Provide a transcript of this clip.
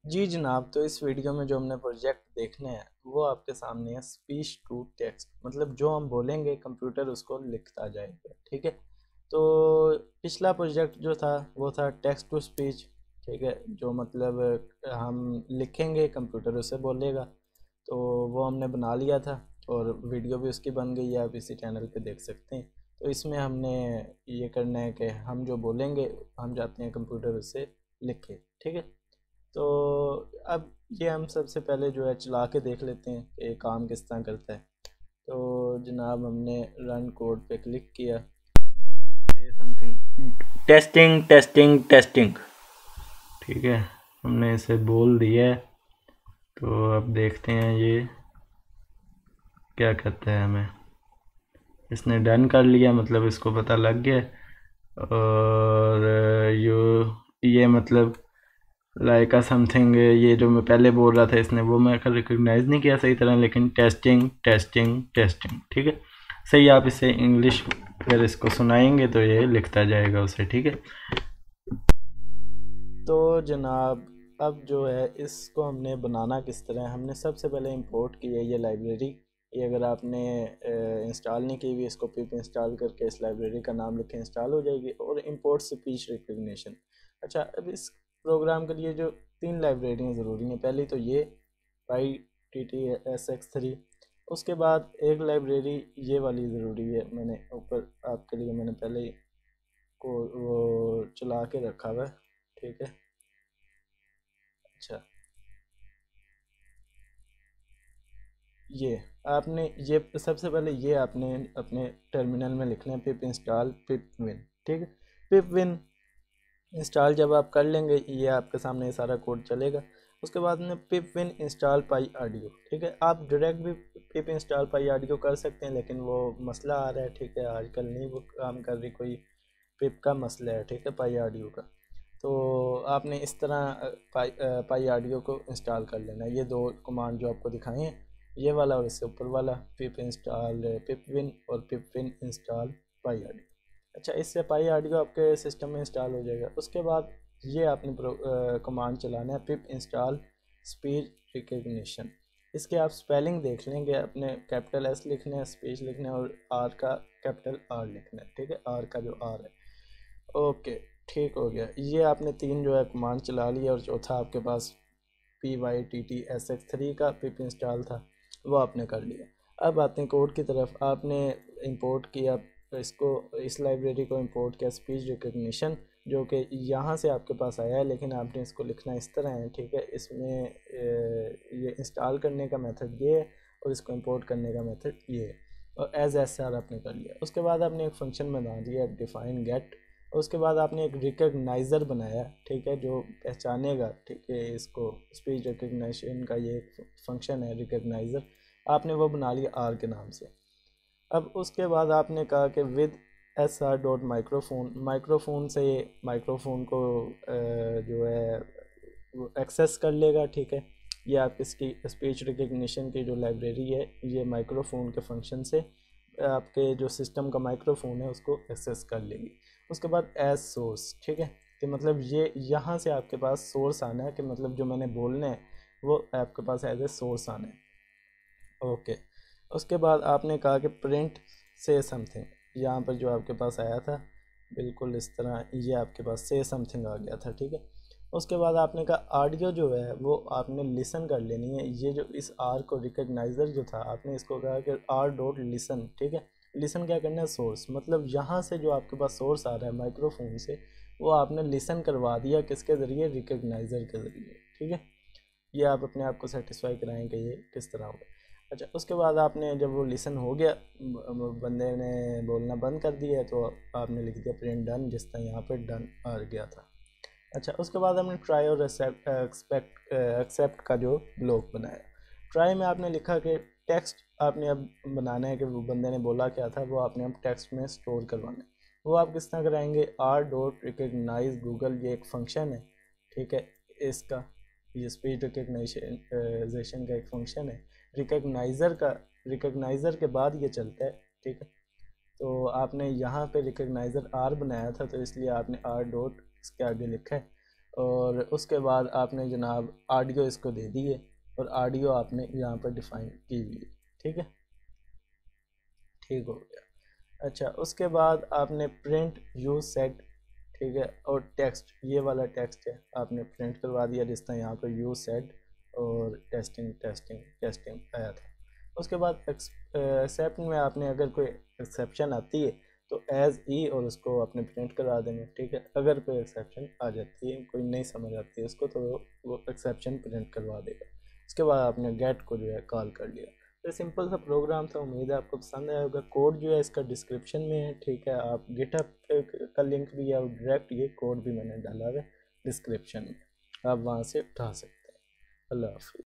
जी जनाब, तो इस वीडियो में जो हमने प्रोजेक्ट देखने हैं वो आपके सामने है स्पीच टू टेक्स्ट। मतलब जो हम बोलेंगे कंप्यूटर उसको लिखता जाएगा। ठीक है। तो पिछला प्रोजेक्ट जो था वो था टेक्स्ट टू स्पीच। ठीक है, जो मतलब हम लिखेंगे कंप्यूटर उसे बोलेगा। तो वो हमने बना लिया था और वीडियो भी उसकी बन गई है, आप इसी चैनल पे देख सकते हैं। तो इसमें हमने ये करना है कि हम जो बोलेंगे हम चाहते हैं कंप्यूटर उसे लिखे। ठीक है। तो अब ये हम सबसे पहले जो है चला के देख लेते हैं कि ये काम किस तरह करता है। तो जनाब हमने रन कोड पे क्लिक किया। Something testing testing testing. ठीक है, हमने इसे बोल दिया है। तो अब देखते हैं ये क्या कहता है हमें। इसने डन कर लिया, मतलब इसको पता लग गया। और ये मतलब लाइक अ समथिंग, ये जो मैं पहले बोल रहा था इसने वो मैं रिकग्नाइज नहीं किया सही तरह, लेकिन टेस्टिंग टेस्टिंग टेस्टिंग। ठीक है, सही। आप इसे इंग्लिश अगर इसको सुनाएंगे तो ये लिखता जाएगा उसे। ठीक है। तो जनाब अब जो है इसको हमने बनाना किस तरह, हमने सबसे पहले इंपोर्ट की है ये लाइब्रेरी। ये अगर आपने इंस्टॉल नहीं की हुई, इसको पिप इंस्टॉल करके इस लाइब्रेरी का नाम लिखे इंस्टॉल हो जाएगी। और इंपोर्ट स्पीच रिकग्निशन। अच्छा, अब इस प्रोग्राम के लिए जो तीन लाइब्रेरियाँ ज़रूरी हैं, पहली तो ये पाई TTSX3। उसके बाद एक लाइब्रेरी ये वाली ज़रूरी है, मैंने ऊपर आपके लिए मैंने पहले ही को वो चला के रखा हुआ है। ठीक है। अच्छा, ये आपने ये सबसे पहले ये आपने अपने टर्मिनल में लिखना है पिप इंस्टॉल पिप विन। ठीक है। पिप विन इंस्टॉल जब आप कर लेंगे ये आपके सामने सारा कोड चलेगा। उसके बाद में पिप विन इंस्टॉल पाई ऑडियो। ठीक है, आप डायरेक्ट भी पिप इंस्टॉल पाई ऑडियो कर सकते हैं, लेकिन वो मसला आ रहा है। ठीक है, आजकल नहीं वो काम कर रही, कोई पिप का मसला है। ठीक है, पाई ऑडियो का। तो आपने इस तरह पाई ऑडियो को इंस्टॉल कर लेना है। ये दो कमांड जो आपको दिखाए हैं, ये वाला और इससे ऊपर वाला, पिप इंस्टॉल पिप विन और पिप विन इंस्टॉल पाई ऑडियो। अच्छा, इससे पाई ऑडियो आपके सिस्टम में इंस्टॉल हो जाएगा। उसके बाद ये आपने कमांड चलाना है पिप इंस्टॉल स्पीच रिकग्निशन। इसके आप स्पेलिंग देख लेंगे, अपने कैपिटल S लिखना है, स्पीच लिखना है, और आर का कैपिटल R लिखना है। ठीक है, आर का जो R है। ओके, ठीक हो गया। ये आपने तीन जो है कमांड चला लिया, और चौथा आपके पास PYTTSX3 का पिप इंस्टॉल था, वो आपने कर लिया। अब आते हैं कोड की तरफ। आपने इंपोर्ट किया इसको, इस लाइब्रेरी को इंपोर्ट किया स्पीच रिकग्निशन, जो कि यहाँ से आपके पास आया है, लेकिन आपने इसको लिखना इस तरह है। ठीक है, इसमें ये इंस्टॉल करने का मेथड ये है और इसको इंपोर्ट करने का मेथड ये है। और एज एस आर आपने कर लिया। उसके बाद आपने एक फंक्शन बना दिया डिफाइन गेट। उसके बाद आपने एक रिकग्नाइज़र बनाया। ठीक है, जो पहचानेगा। ठीक है, इसको स्पीच रिकग्निशन का ये फंक्शन है रिकग्नाइज़र, आपने वो बना लिया आर के नाम से। अब उसके बाद आपने कहा कि with SR dot microphone, microphone से ये माइक्रोफोन को जो है वो एक्सेस कर लेगा। ठीक है, ये आप इसकी स्पीच रिकग्निशन की जो लाइब्रेरी है, ये माइक्रोफोन के फंक्शन से आपके जो सिस्टम का माइक्रोफोन है उसको एक्सेस कर लेगी। उसके बाद एज सोर्स। ठीक है, कि मतलब ये यहाँ से आपके पास सोर्स आना है, कि मतलब जो मैंने बोलना है वो आपके पास एज ए सोर्स आना है। ओके। उसके बाद आपने कहा कि प्रिंट से समथिंग, यहाँ पर जो आपके पास आया था बिल्कुल इस तरह, ये आपके पास से समथिंग आ गया था। ठीक है। उसके बाद आपने कहा ऑडियो जो है वो आपने लिसन कर लेनी है। ये जो इस आर को रिकग्नाइज़र जो था, आपने इसको कहा कि आर डॉट लिसन। ठीक है, लिसन क्या करना है, सोर्स। मतलब यहाँ से जो आपके पास सोर्स आ रहा है माइक्रोफोन से, वो आपने लिसन करवा दिया किसके ज़रिए, रिकग्नाइज़र के ज़रिए। ठीक है, ये आप अपने आप को सेटिस्फाई कराएंगे ये किस तरह होगा। अच्छा, उसके बाद आपने जब वो लिसन हो गया, बंदे ने बोलना बंद कर दिया, तो आपने लिख दिया प्रिंट डन, जिस तरह यहाँ पे डन आ गया था। अच्छा, उसके बाद हमने ट्राई और एक्सेप्ट का जो ब्लॉक बनाया। ट्राई में आपने लिखा कि टेक्स्ट आपने अब बनाना है, कि वो बंदे ने बोला क्या था वो आपने अब टेक्स्ट में स्टोर करवाना है। वो आप किस तरह कराएंगे, आर डॉट रिकग्नाइज गूगल, ये एक फंक्शन है। ठीक है, इसका ये स्पीच रिकग्नाइजेशन का एक फंक्शन है। रिकग्नाइज़र के बाद ये चलता है। ठीक है, तो आपने यहाँ पे रिकग्नाइज़र आर बनाया था, तो इसलिए आपने आर डॉट इसके आगे लिखा है। और उसके बाद आपने जनाब ऑडियो इसको दे दी है और ऑडियो आपने यहाँ पर डिफ़ाइन की हुई है। ठीक है, ठीक हो गया। अच्छा, उसके बाद आपने प्रिंट यूज सेट, ठीक है, और टेक्स्ट, ये वाला टेक्स्ट है आपने प्रिंट करवा दिया जिस तरह यहाँ पर यूज सेट और टेस्टिंग टेस्टिंग टेस्टिंग आया था। उसके बाद एक्सेप्ट में आपने अगर कोई एक्सेप्शन आती है तो एज ई और उसको आपने प्रिंट करवा देना। ठीक है, अगर कोई एक्सेप्शन आ जाती है, कोई नहीं समझ आती है उसको, तो वो एक्सेप्शन प्रिंट करवा देगा। उसके बाद आपने गेट को जो है कॉल कर लिया। तो सिंपल सा प्रोग्राम था, उम्मीद है आपको पसंद आया होगा। कोड जो है इसका डिस्क्रिप्शन में है, ठीक है, आप गिटहब का लिंक भी है और डायरेक्ट ये कोड भी मैंने डाला है डिस्क्रिप्शन में, आप वहाँ से उठा सकते हैं। अल्लाह हाफिज़।